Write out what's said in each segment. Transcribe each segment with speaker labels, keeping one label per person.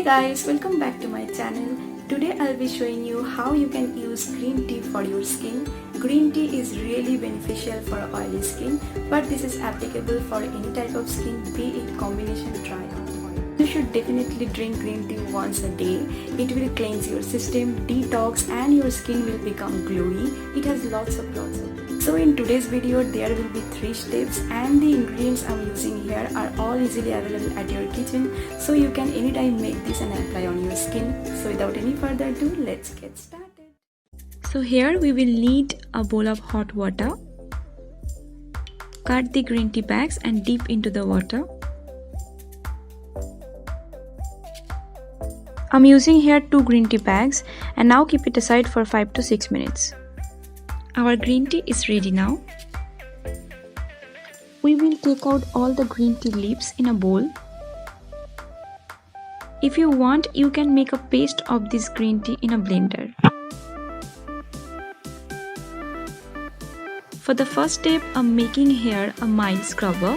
Speaker 1: Guys, welcome back to my channel. Today I'll be showing you how you can use green tea for your skin. Green tea is really beneficial for oily skin, but this is applicable for any type of skin, be it combination dry or oily. You should definitely drink green tea once a day. It will cleanse your system, detox, and your skin will become glowy. It has lots of So in today's video there will be 3 steps, and the ingredients I'm using here are all easily available at your kitchen, so you can anytime make this and apply on your skin. So without any further ado, let's get started. So here we will need a bowl of hot water. Cut the green tea bags and dip into the water. I'm using here 2 green tea bags, and now keep it aside for 5 to 6 minutes. Our green tea is ready now. We will take out all the green tea leaves in a bowl. If you want, you can make a paste of this green tea in a blender. For the first step, I'm making here a mild scrubber,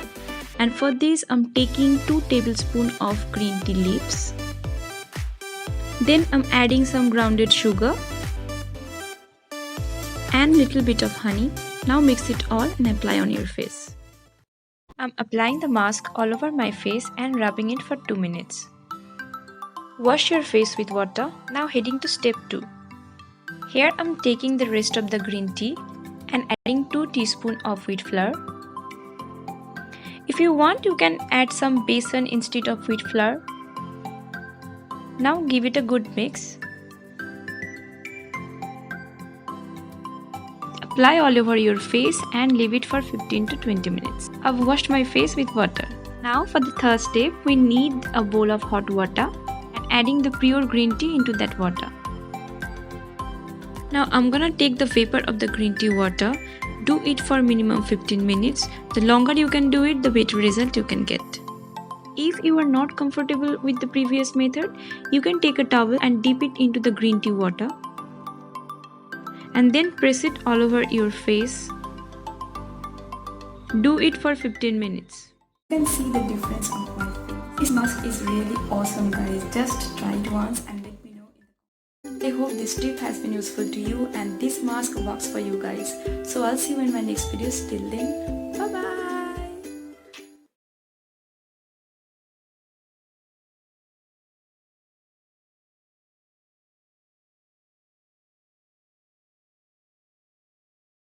Speaker 1: and for this I'm taking 2 tablespoons of green tea leaves. Then I'm adding some grounded sugar and little bit of honey. Now mix it all and apply on your face. I'm applying the mask all over my face and rubbing it for 2 minutes. Wash your face with water. Now heading to step 2. Here I'm taking the rest of the green tea and adding 2 teaspoons of wheat flour. If you want, you can add some besan instead of wheat flour. Now give it a good mix. Apply all over your face and leave it for 15 to 20 minutes. I've washed my face with water. Now for the third step, we need a bowl of hot water and adding the pure green tea into that water. Now I'm gonna take the vapor of the green tea water. Do it for minimum 15 minutes. The longer you can do it, the better result you can get. If you are not comfortable with the previous method, you can take a towel and dip it into the green tea water, and then press it all over your face. Do it for 15 minutes. You can see the difference on my face. This mask is really awesome, guys. Just try it once and let me know. I hope this tip has been useful to you and this mask works for you guys. So I'll see you in my next video. Till then,